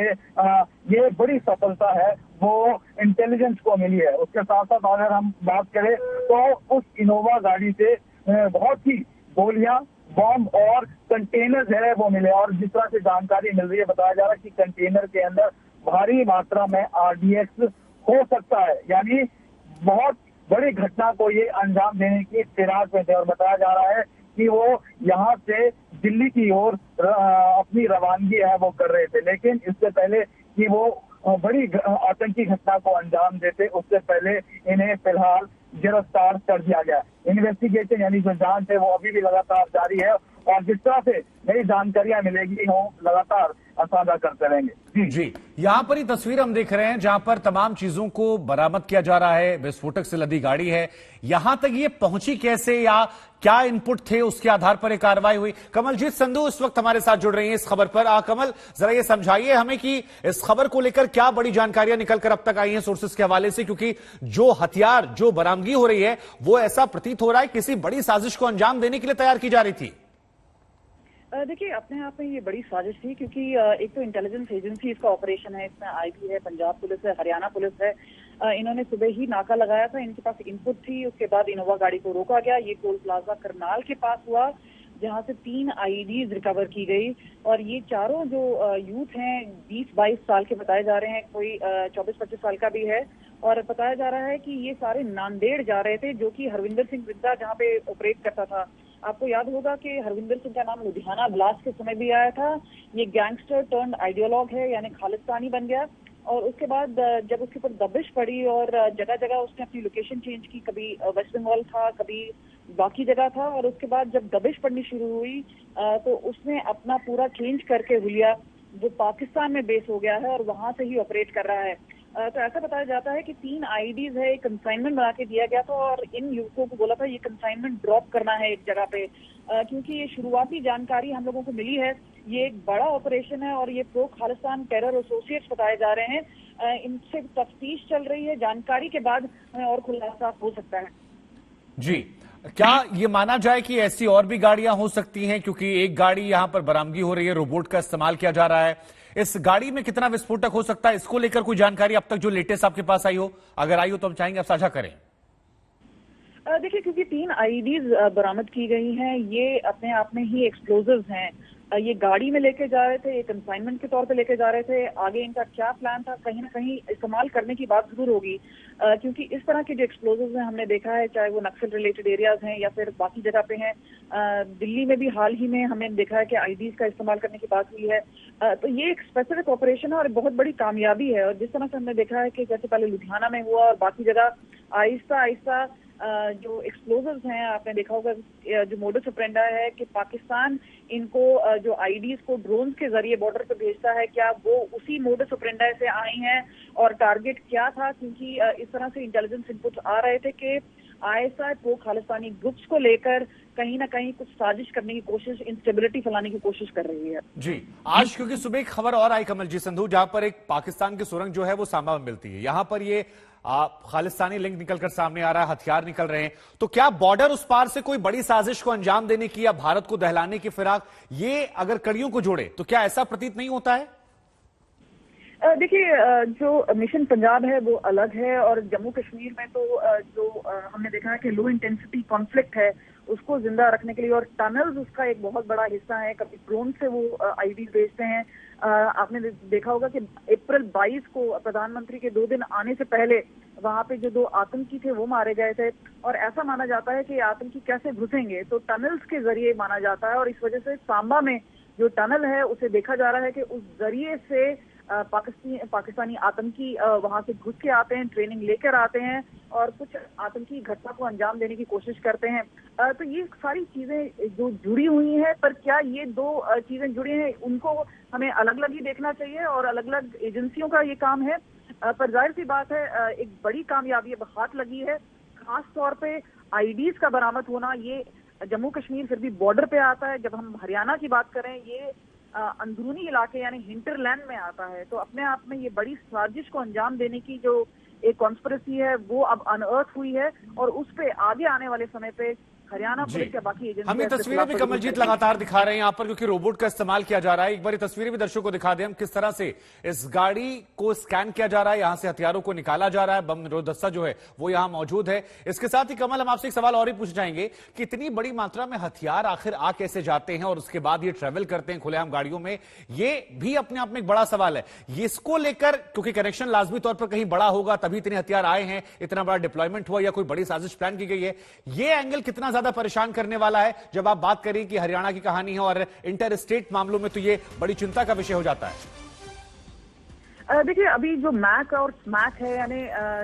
ये बड़ी सफलता है वो इंटेलिजेंस को मिली है। उसके साथ साथ अगर हम बात करें तो उस इनोवा गाड़ी से बहुत ही गोलियां, बॉम्ब और कंटेनर्स है वो मिले और जिस तरह से जानकारी मिल रही है, बताया जा रहा है कि कंटेनर के अंदर भारी मात्रा में RDX हो सकता है, यानी बहुत बड़ी घटना को ये अंजाम देने की फिराक में थे। और बताया जा रहा है कि वो यहाँ से दिल्ली की ओर अपनी रवानगी है वो कर रहे थे, लेकिन इससे पहले कि वो बड़ी आतंकी घटना को अंजाम देते, उससे पहले इन्हें फिलहाल गिरफ्तार कर दिया गया। इन्वेस्टिगेशन यानी जो जांच है वो अभी भी लगातार जारी है और जिस तरह से नई जानकारियां मिलेगी वो लगातार साझा करते रहेंगे। जी यहां पर ही तस्वीर हम देख रहे हैं जहां पर तमाम चीजों को बरामद किया जा रहा है। विस्फोटक से लदी गाड़ी है, यहां तक ये पहुंची कैसे या क्या इनपुट थे, उसके आधार पर एक कार्रवाई हुई। कमलजीत संधू इस वक्त हमारे साथ जुड़ रही हैं इस खबर पर। कमल, जरा ये समझाइए हमें कि इस खबर को लेकर क्या बड़ी जानकारियां निकलकर अब तक आई हैं सोर्सेस के हवाले से, क्योंकि जो हथियार, जो बरामदगी हो रही है वो ऐसा प्रतीत हो रहा है किसी बड़ी साजिश को अंजाम देने के लिए तैयार की जा रही थी। देखिए, अपने आप में ये बड़ी साजिश थी क्योंकि एक तो इंटेलिजेंस एजेंसी इसका ऑपरेशन है, इसमें IB है, पंजाब पुलिस है, हरियाणा पुलिस है। इन्होंने सुबह ही नाका लगाया था, इनके पास इनपुट थी, उसके बाद इनोवा गाड़ी को रोका गया। ये टोल प्लाजा करनाल के पास हुआ जहां से 3 IEDs रिकवर की गई और ये चारों जो यूथ हैं 20-22 साल के बताए जा रहे हैं, कोई 24-25 साल का भी है और बताया जा रहा है कि ये सारे नांदेड़ जा रहे थे, जो कि हरविंदर सिंह रिंदा जहाँ पे ऑपरेट करता था। आपको याद होगा कि हरविंदर सिंह का नाम लुधियाना ब्लास्ट के समय भी आया था। ये गैंगस्टर टर्न आइडियोलॉग है, यानी खालिस्तानी बन गया और उसके बाद जब उसके ऊपर दबिश पड़ी और जगह जगह उसने अपनी लोकेशन चेंज की, कभी वेस्ट बंगाल था, कभी बाकी जगह था और उसके बाद जब दबिश पड़नी शुरू हुई तो उसने अपना पूरा चेंज करके हुलिया वो पाकिस्तान में बेस हो गया है और वहां से ही ऑपरेट कर रहा है। तो ऐसा बताया जाता है कि 3 IEDs है, एक कंसाइनमेंट बना के दिया गया था और इन युवकों को बोला था ये कंसाइनमेंट ड्रॉप करना है एक जगह पे, क्योंकि ये शुरुआती जानकारी हम लोगों को मिली है, ये एक बड़ा ऑपरेशन है और ये प्रो खालिस्तान टेरर एसोसिएट्स बताए जा रहे हैं। इनसे तफ्तीश चल रही है, जानकारी के बाद हमें और खुलासा हो सकता है। जी, क्या ये माना जाए कि ऐसी और भी गाड़ियां हो सकती हैं, क्योंकि एक गाड़ी यहां पर बरामदगी हो रही है, रोबोट का इस्तेमाल किया जा रहा है, इस गाड़ी में कितना विस्फोटक हो सकता है, इसको लेकर कोई जानकारी अब तक जो लेटेस्ट आपके पास आई हो, अगर आई हो तो हम चाहेंगे आप साझा करें। देखिए, क्योंकि 3 IEDs बरामद की गई हैं, ये अपने आप में ही एक्सप्लोजिव्स हैं। ये गाड़ी में लेके जा रहे थे, ये कंसाइनमेंट के तौर पे लेके जा रहे थे, आगे इनका क्या प्लान था कहीं ना कहीं इस्तेमाल करने की बात जरूर होगी, क्योंकि इस तरह के जो एक्सप्लोजिव्स हैं हमने देखा है, चाहे वो नक्सल रिलेटेड एरियाज हैं या फिर बाकी जगह पे हैं। दिल्ली में भी हाल ही में हमने देखा है कि IEDs का इस्तेमाल करने की बात हुई है। तो ये एक स्पेसिफिक ऑपरेशन है और बहुत बड़ी कामयाबी है और जिस तरह से हमने देखा है कि जैसे पहले लुधियाना में हुआ और बाकी जगह आहिस्ता आहिस्ता जो एक्सप्लोजिव्स हैं, आपने देखा होगा जो मोडस ऑपरेंडी है कि पाकिस्तान इनको जो IEDs को ड्रोन्स के जरिए बॉर्डर पे भेजता है, क्या वो उसी मोडस ऑपरेंडी से आई हैं और टारगेट क्या था, क्योंकि इस तरह से इंटेलिजेंस इनपुट आ रहे थे कि ISI प्रो खालिस्तानी ग्रुप्स को लेकर कहीं ना कहीं कुछ साजिश करने की कोशिश, इंस्टेबिलिटी फैलाने की कोशिश कर रही है। जी, आज क्योंकि सुबह एक खबर और आई कमलजीत संधू, जहां पर एक पाकिस्तान की सुरंग जो है वो सांबा में मिलती है, यहां पर ये खालिस्तानी लिंक निकलकर सामने आ रहा है, हथियार निकल रहे हैं, तो क्या बॉर्डर उस पार से कोई बड़ी साजिश को अंजाम देने की या भारत को दहलाने की फिराक, ये अगर कड़ियों को जोड़े तो क्या ऐसा प्रतीत नहीं होता है? देखिए, जो मिशन पंजाब है वो अलग है और जम्मू कश्मीर में तो जो हमने देखा है कि लो इंटेंसिटी कॉन्फ्लिक्ट है उसको जिंदा रखने के लिए और टनल्स उसका एक बहुत बड़ा हिस्सा है। कभी ड्रोन से वो IEDs भेजते हैं। आपने देखा होगा कि अप्रैल 22 को प्रधानमंत्री के 2 दिन आने से पहले वहां पे जो 2 आतंकी थे वो मारे गए थे और ऐसा माना जाता है कि आतंकी कैसे घुसेंगे, तो टनल्स के जरिए माना जाता है और इस वजह से सांबा में जो टनल है उसे देखा जा रहा है कि उस जरिए से पाकिस्तानी आतंकी वहां से घुस के आते हैं, ट्रेनिंग लेकर आते हैं और कुछ आतंकी घटना को अंजाम देने की कोशिश करते हैं। तो ये सारी चीजें जो जुड़ी हुई हैं, पर क्या ये दो चीजें जुड़ी हैं, उनको हमें अलग अलग ही देखना चाहिए और अलग अलग एजेंसियों का ये काम है। पर जाहिर सी बात है एक बड़ी कामयाबी अब हाथ लगी है, खास तौर पे आईडीज का बरामद होना। ये जम्मू कश्मीर फिर भी बॉर्डर पे आता है, जब हम हरियाणा की बात करें ये अंदरूनी इलाके यानी हिंटरलैंड में आता है। तो अपने आप में ये बड़ी साजिश को अंजाम देने की जो एक कॉन्स्पिरेसी है वो अब अनअर्थ हुई है और उस पे आगे आने वाले समय पे हरियाणा पुलिस या बाकी एजेंसी हम ये तस्वीरें भी कमलजीत लगातार दिखा रहे हैं यहाँ पर, क्योंकि रोबोट का इस्तेमाल किया जा रहा है। एक बार ये तस्वीरें भी दर्शकों को दिखा दें हम, किस तरह से इस गाड़ी को स्कैन किया जा रहा है, यहां से हथियारों को निकाला जा रहा है। बम निरोध दस्ता जो है वो यहां मौजूद है। इसके साथ ही कमल, हम आपसे एक सवाल और ही पूछ जाएंगे कि इतनी बड़ी मात्रा में हथियार आखिर आ कैसे जाते हैं और उसके बाद ये ट्रेवल करते हैं खुलेआम गाड़ियों में, ये भी अपने आप में एक बड़ा सवाल है। इसको लेकर क्योंकि कनेक्शन लाजमी तौर पर कहीं बड़ा होगा तभी इतने हथियार आए हैं, इतना बड़ा डिप्लॉयमेंट हुआ या कोई बड़ी साजिश प्लान की गई है, ये एंगल कितना ज्यादा परेशान करने वाला है। जब आप बात करें कि हरियाणा की कहानी है और इंटर स्टेट मामलों में तो ये बड़ी चिंता का विषय हो जाता है। देखिए, अभी जो मैक और स्मैक है यानी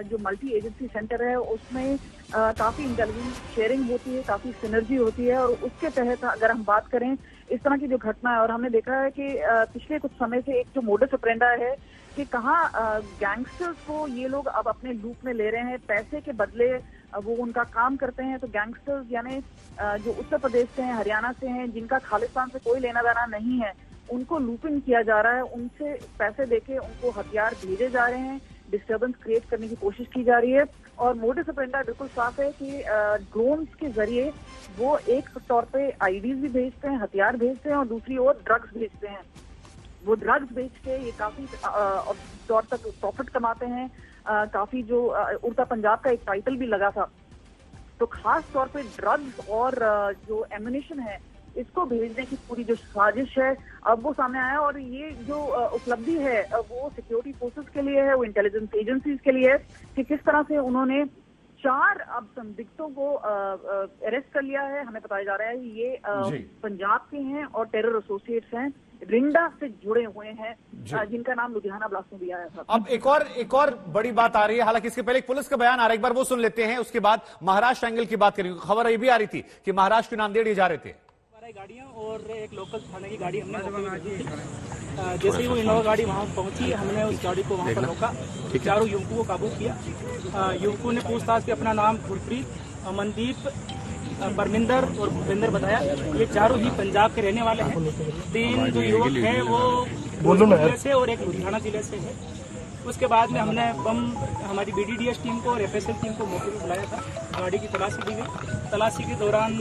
जो मल्टी एजेंसी सेंटर है उसमें काफी इंटेलिजेंस शेयरिंग होती है, काफी सिनर्जी होती है और उसके तहत अगर हम बात करें इस तरह की जो घटना है, और हमने देखा है कि पिछले कुछ समय से एक जो मोडस ऑपरेंडा है कि कहाँ गैंगस्टर्स को ये लोग अब अपने लूप में ले रहे हैं, पैसे के बदले वो उनका काम करते हैं। तो गैंगस्टर्स यानी जो उत्तर प्रदेश से हैं, हरियाणा से हैं, जिनका खालिस्तान से कोई लेना देना नहीं है, उनको लूपिंग किया जा रहा है, उनसे पैसे देके उनको हथियार भेजे जा रहे हैं, डिस्टर्बेंस क्रिएट करने की कोशिश की जा रही है। और मोडस ऑपरेंडा बिल्कुल साफ है कि ड्रोन्स के जरिए वो एक तौर पे आईडीज भी भेजते हैं, हथियार भेजते हैं और दूसरी ओर ड्रग्स भेजते हैं। वो ड्रग्स बेच के ये काफी तौर तक प्रॉफिट कमाते हैं। काफी जो उड़ता पंजाब का एक टाइटल भी लगा था, तो खास तौर पे ड्रग्स और जो एम्युनिशन है इसको भेजने की पूरी जो साजिश है अब वो सामने आया। और ये जो उपलब्धि है वो सिक्योरिटी फोर्सेस के लिए है, वो इंटेलिजेंस एजेंसीज के लिए है कि किस तरह से उन्होंने 4 अब संदिग्धों को अरेस्ट कर लिया है। हमें बताया जा रहा है ये पंजाब के हैं और टेरर एसोसिएट्स हैं, रिंडा से जुड़े हुए हैं, जिनका नाम लुधियाना ब्लास्ट में भी आया था। अब एक और बड़ी बात आ रही है, हालांकि इसके पहले एक पुलिस का बयान आ रहा है, एक बार वो सुन लेते हैं, उसके बाद महाराष्ट्र एंगल की बात करेंगे। खबर ये भी आ रही थी कि महाराष्ट्र के नांदेड़ ये जा रहे थे गाड़ियां और एक लोकल थाने की गाड़ी हमने जैसे ही वो इनोवा गाड़ी वहां पहुंची, हमने उस गाड़ी को वहां पर रोका, 4 युवकों को काबू किया। युवकों ने पूछताछ के अपना नाम गुरप्रीत, अमनदीप, परमिंदर और भूपेंद्र बताया। ये 4 ही पंजाब के रहने वाले हैं। 3 जो युवक हैं वो जिले से और एक लुधियाना जिले से है। उसके बाद में हमने हमारी BDDS टीम को और FSL टीम को मौके पर बुलाया था, गाड़ी की तलाशी दी गई। तलाशी के दौरान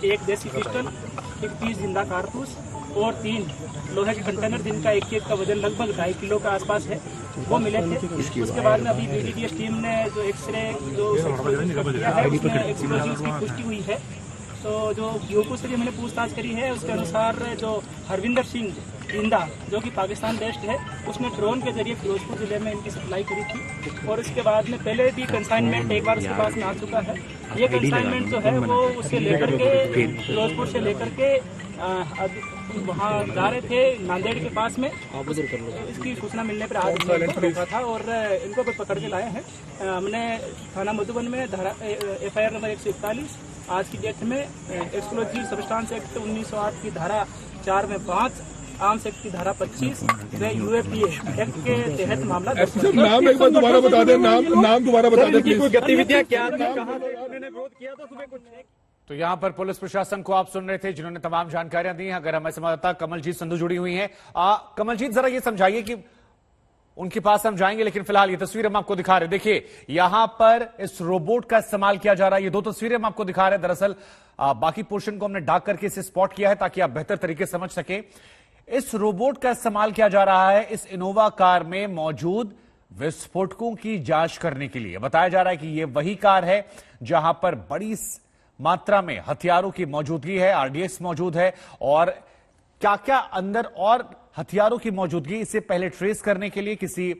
एक देसी पिस्टल, 30 जिंदा कारतूस और 3 लोहे के कंटेनर जिनका एक का वजन लगभग 2.5 किलो के आसपास है, वो मिले थे। उसके बाद में अभी BDDS टीम ने जो एक्सरे जो किया है उसमें एक्सप्लोजिव्स की पुष्टि हुई है। तो जो युवकों से भी मैंने पूछताछ करी है उसके अनुसार जो हरविंदर सिंह इंदा जो कि पाकिस्तान बेस्ड है, उसने ड्रोन के जरिए फिरोजपुर जिले में इनकी सप्लाई करी थी। और उसके बाद में पहले भी कंसाइनमेंट एक बार उसके पास में आ चुका है। ये कंसाइनमेंट जो है वो उससे लेकर के फिरोजपुर से लेकर के वहाँ जा रहे थे नांदेड़ के पास में। इसकी सूचना मिलने पर आज रोका था और इनको पकड़ के लाए हैं। हमने थाना मधुबन में FIR नंबर 141 आज की डेट में एक्सप्लोजिव सब्सटेंस एक्ट 1908 की धारा 4 में 5, आर्म्स एक्ट की धारा 25 व UAPA एक्ट के तहत मामला नाम एक बार दोबारा बता दें, नाम दोबारा बता दें प्लीज। गतिविधियां क्या थी, कहां उन्होंने विरोध किया था सुबह कुछ? तो यहां पर पुलिस प्रशासन को आप सुन रहे थे जिन्होंने तमाम जानकारियां दी हैं। अगर हमारे संवाददाता कमलजीत संधू जुड़ी हुई हैं, कमलजीत जरा ये समझाइए कि उनके पास हम जाएंगे, लेकिन फिलहाल ये तस्वीर हम आपको दिखा रहे हैं। देखिए यहां पर इस रोबोट का इस्तेमाल किया जा रहा है। ये 2 तस्वीरें हम आपको दिखा रहे हैं। दरअसल बाकी पोर्शन को हमने डाक करके इसे स्पॉट किया है ताकि आप बेहतर तरीके से समझ सकें। इस रोबोट का इस्तेमाल किया जा रहा है इस इनोवा कार में मौजूद विस्फोटकों की जांच करने के लिए। बताया जा रहा है कि यह वही कार है जहां पर बड़ी मात्रा में हथियारों की मौजूदगी है, RDX मौजूद है और क्या क्या अंदर और हथियारों की मौजूदगी, इसे पहले ट्रेस करने के लिए किसी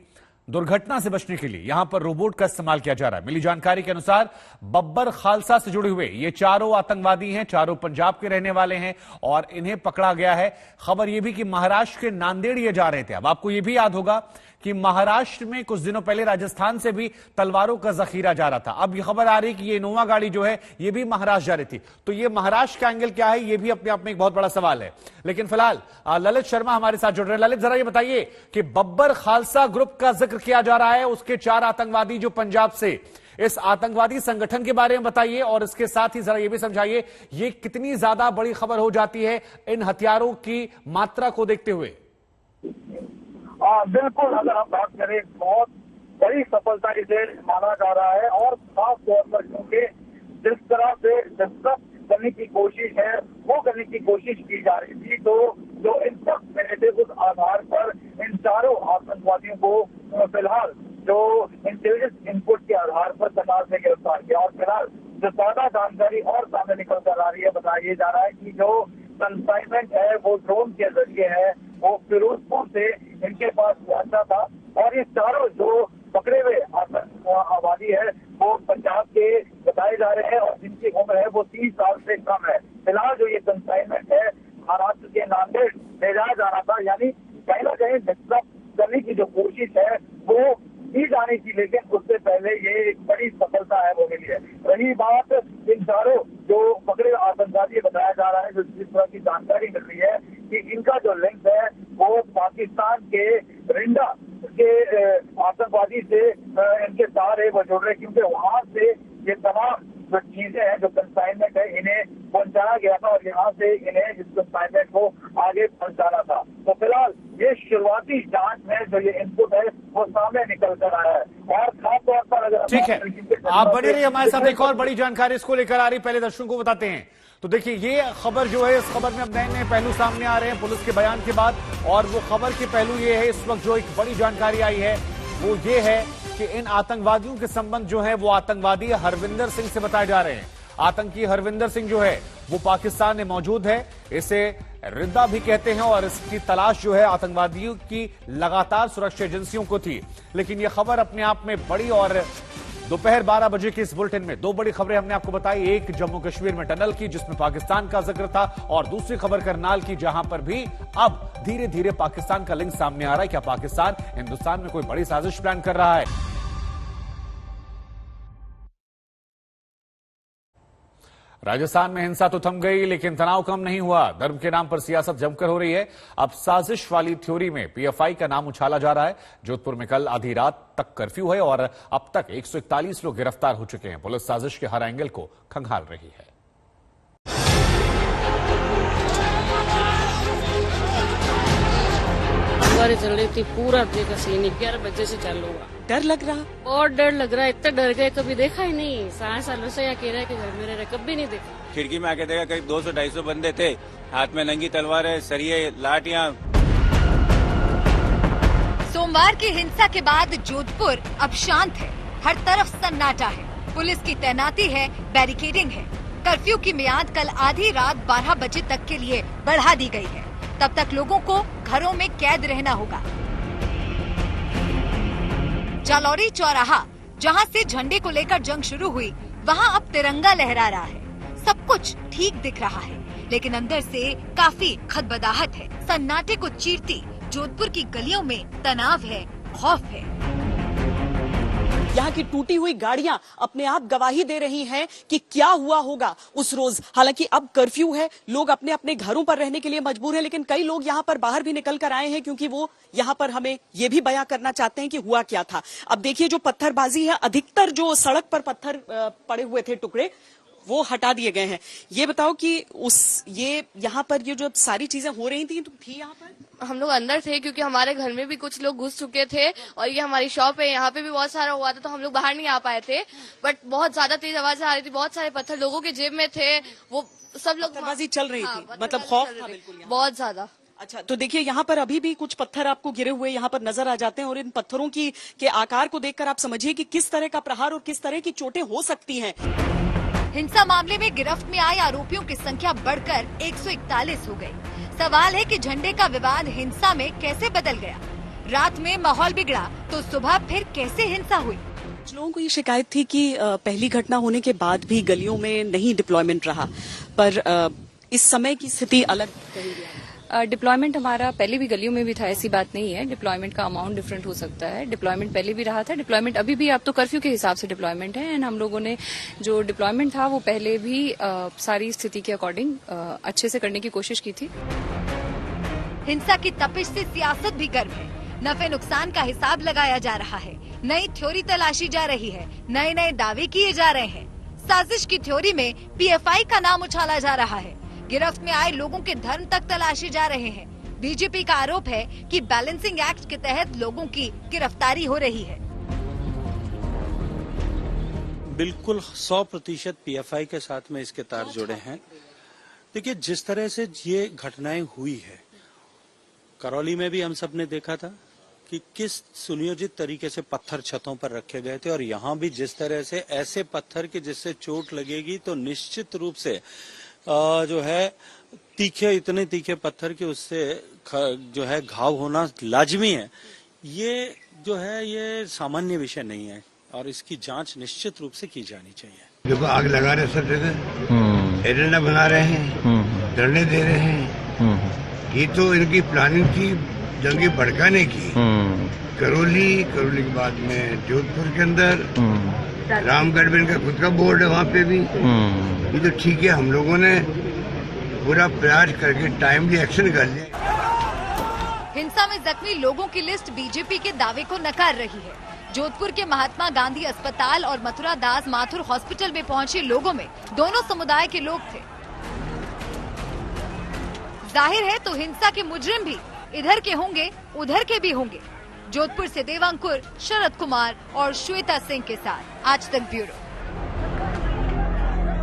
दुर्घटना से बचने के लिए यहां पर रोबोट का इस्तेमाल किया जा रहा है। मिली जानकारी के अनुसार बब्बर खालसा से जुड़े हुए ये चारों आतंकवादी हैं, चारों पंजाब के रहने वाले हैं और इन्हें पकड़ा गया है। खबर यह भी कि महाराष्ट्र के नांदेड़ ये जा रहे थे। अब आपको यह भी याद होगा कि महाराष्ट्र में कुछ दिनों पहले राजस्थान से भी तलवारों का जखीरा जा रहा था। अब यह खबर आ रही है कि ये इनोवा गाड़ी जो है ये भी महाराष्ट्र जा रही थी। तो ये महाराष्ट्र का एंगल क्या है, ये भी अपने आप में एक बहुत बड़ा सवाल है। लेकिन फिलहाल ललित शर्मा हमारे साथ जुड़ रहे हैं। ललित, जरा ये बताइए कि बब्बर खालसा ग्रुप का जिक्र किया जा रहा है, उसके 4 आतंकवादी जो पंजाब से, इस आतंकवादी संगठन के बारे में बताइए और इसके साथ ही जरा ये भी समझाइए ये कितनी ज्यादा बड़ी खबर हो जाती है इन हथियारों की मात्रा को देखते हुए। बिल्कुल, अगर हम बात करें बहुत बड़ी सफलता इसे माना जा रहा है और खास तौर पर क्योंकि जिस तरह से डिस्टर्ब करने की कोशिश है वो करने की कोशिश की जा रही थी, तो जो इनपुट मिले थे उस आधार पर इन चारों आतंकवादियों को फिलहाल जो इंटेलिजेंस इनपुट के आधार पर सरकार ने गिरफ्तार किया और फिलहाल जो ज्यादा जानकारी और सामने निकल कर आ रही है, बताया जा रहा है कि जो कंसाइनमेंट है वो ड्रोन के जरिए है, वो फिरोजपुर से इनके पास पहुंचा था और ये चारों जो पकड़े हुए आतंकवादी है वो पंजाब के बताए जा रहे हैं और जिनकी उम्र है वो 30 साल से कम है। फिलहाल जो ये कंसाइनमेंट है महाराष्ट्र के नांदेड़ ले जाया जा रहा था, यानी कहीं ना कहीं डिस्टर्ब करने की जो कोशिश है वो की जानी थी, लेकिन उससे पहले ये एक बड़ी सफलता है वो मिली है। रही बात इन चारों जो पकड़े आतंकवादी बताया जा रहा है, जो जिस तरह की जानकारी मिल रही है कि इनका जो लिंक है वो पाकिस्तान के रिंडा के आतंकवादी से इनके तार है वो जुड़ रहे, क्योंकि वहां से ये तमाम जो चीजें हैं, जो कंसाइनमेंट है, इन्हें पहुंचाया गया था और यहाँ से इन्हें इस कंसाइनमेंट को आगे पहुंचाना था। तो फिलहाल ये शुरुआती जांच में जो ये इनपुट है वो सामने निकल कर आया है और खासतौर पर अगर ठीक है, आप बने रहिए हमारे साथ, एक और बड़ी जानकारी इसको लेकर आ रही, पहले दर्शकों को बताते हैं। तो देखिए ये खबर जो है, इस खबर में अब नए नए पहलू सामने आ रहे हैं पुलिस के बयान के बाद, और वो खबर के पहलू ये है, इस वक्त जो एक बड़ी जानकारी आई है वो ये है कि इन आतंकवादियों के संबंध जो है वो आतंकवादी हरविंदर सिंह से बताए जा रहे हैं। आतंकी हरविंदर सिंह जो है वो पाकिस्तान में मौजूद है, इसे रिद्दा भी कहते हैं और इसकी तलाश जो है आतंकवादियों की लगातार सुरक्षा एजेंसियों को थी। लेकिन यह खबर अपने आप में बड़ी, और दोपहर 12 बजे के इस बुलेटिन में 2 बड़ी खबरें हमने आपको बताई। एक जम्मू कश्मीर में टनल की जिसमें पाकिस्तान का जिक्र था, और दूसरी खबर करनाल की जहां पर भी अब धीरे धीरे पाकिस्तान का लिंक सामने आ रहा है। क्या पाकिस्तान हिंदुस्तान में कोई बड़ी साजिश प्लान कर रहा है? राजस्थान में हिंसा तो थम गई लेकिन तनाव कम नहीं हुआ। धर्म के नाम पर सियासत जमकर हो रही है। अब साजिश वाली थ्योरी में पीएफआई का नाम उछाला जा रहा है। जोधपुर में कल आधी रात तक कर्फ्यू है और अब तक 141 लोग गिरफ्तार हो चुके हैं। पुलिस साजिश के हर एंगल को खंगाल रही है। चल रही थी, पूरा देखा सीन 11 बजे से चालू हुआ। डर लग रहा, बहुत डर लग रहा है, इतना डर गए कभी देखा ही नहीं। 60 सालों से अकेला के घर में रह रहे, कभी नहीं देखा। खिड़की में आके देखा, करीब 200-250 बंदे थे, हाथ में नंगी तलवारें, सरिये, लाठियां। सोमवार की हिंसा के बाद जोधपुर अब शांत है। हर तरफ सन्नाटा है, पुलिस की तैनाती है, बैरिकेडिंग है। कर्फ्यू की मियाद कल आधी रात 12 बजे तक के लिए बढ़ा दी गई है। तब तक लोगों को घरों में कैद रहना होगा। जालौरी चौराहा, जहां से झंडे को लेकर जंग शुरू हुई, वहां अब तिरंगा लहरा रहा है। सब कुछ ठीक दिख रहा है, लेकिन अंदर से काफी खदबदाहट है। सन्नाटे को चीरती जोधपुर की गलियों में तनाव है, खौफ है। यहाँ की टूटी हुई गाड़ियां अपने आप गवाही दे रही हैं कि क्या हुआ होगा उस रोज। हालांकि अब कर्फ्यू है, लोग अपने अपने घरों पर रहने के लिए मजबूर हैं, लेकिन कई लोग यहाँ पर बाहर भी निकल कर आए हैं क्योंकि वो यहाँ पर हमें ये भी बयां करना चाहते हैं कि हुआ क्या था। अब देखिए जो पत्थरबाजी है, अधिकतर जो सड़क पर पत्थर पड़े हुए थे टुकड़े, वो हटा दिए गए हैं। ये बताओ कि ये यहाँ पर ये जो सारी चीजें हो रही थी, तुम थी यहाँ पर? हम लोग अंदर थे क्योंकि हमारे घर में भी कुछ लोग घुस चुके थे और ये हमारी शॉप है, यहाँ पे भी बहुत सारा हुआ था, तो हम लोग बाहर नहीं आ पाए थे। बट बहुत ज्यादा तेज आवाजें आ रही थी, बहुत सारे पत्थर लोगों के जेब में थे, वो सब लोग पत्थरबाजी चल रही थी, मतलब खौफ था बिल्कुल बहुत ज्यादा। अच्छा, तो देखिए यहाँ पर अभी भी कुछ पत्थर आपको गिरे हुए यहाँ पर नजर आ जाते हैं और इन पत्थरों के आकार को देखकर आप समझिए कि किस तरह का प्रहार और किस तरह की चोटें हो सकती हैं। हिंसा मामले में गिरफ्त में आए आरोपियों की संख्या बढ़कर 141 हो गई। सवाल है कि झंडे का विवाद हिंसा में कैसे बदल गया। रात में माहौल बिगड़ा तो सुबह फिर कैसे हिंसा हुई? कुछ लोगों को ये शिकायत थी कि पहली घटना होने के बाद भी गलियों में नहीं डिप्लॉयमेंट रहा, पर इस समय की स्थिति अलग कही गया। डिप्लॉयमेंट हमारा पहले भी गलियों में भी था, ऐसी बात नहीं है। डिप्लॉयमेंट का अमाउंट डिफरेंट हो सकता है। डिप्लॉयमेंट पहले भी रहा था, डिप्लॉयमेंट अभी भी, अब तो कर्फ्यू के हिसाब से डिप्लॉयमेंट है। एंड हम लोगों ने जो डिप्लॉयमेंट था वो पहले भी सारी स्थिति के अकॉर्डिंग अच्छे से करने की कोशिश की थी। हिंसा की तपिश से सियासत भी गर्म है। नफे नुकसान का हिसाब लगाया जा रहा है, नई थ्योरी तलाशी जा रही है, नए नए दावे किए जा रहे हैं। साजिश की थ्योरी में पीएफआई का नाम उछाला जा रहा है। गिरफ्त में आए लोगों के धर्म तक तलाशे जा रहे हैं। बीजेपी का आरोप है कि बैलेंसिंग एक्ट के तहत लोगों की गिरफ्तारी हो रही है। बिल्कुल 100% पीएफआई के साथ में इसके तार जुड़े हैं। देखिए, जिस तरह से ये घटनाएं हुई है, करौली में भी हम सब ने देखा था कि किस सुनियोजित तरीके से पत्थर छतों पर रखे गए थे, और यहाँ भी जिस तरह से ऐसे पत्थर की जिससे चोट लगेगी तो निश्चित रूप से जो है इतने तीखे पत्थर के उससे जो है घाव होना लाजमी है। ये जो है ये सामान्य विषय नहीं है और इसकी जांच निश्चित रूप से की जानी चाहिए। देखो, आग लगा रहे सब जगह, एजेंडा बना रहे हैं, धरने दे रहे हैं। ये तो इनकी प्लानिंग थी जंग भड़काने की। करौली के बाद में जोधपुर के अंदर, रामगढ़ में इनका खुद का बोर्ड है, वहाँ पे भी। ये तो ठीक है, हम लोगों ने पूरा प्रयास करके टाइमली एक्शन कर लिया। हिंसा में जख्मी लोगों की लिस्ट बीजेपी के दावे को नकार रही है। जोधपुर के महात्मा गांधी अस्पताल और मथुरा दास माथुर हॉस्पिटल में पहुंचे लोगों में दोनों समुदाय के लोग थे। जाहिर है तो हिंसा के मुजरिम भी इधर के होंगे, उधर के भी होंगे। जोधपुर से देवांकुर, शरद कुमार और श्वेता सिंह के साथ आज तक ब्यूरो।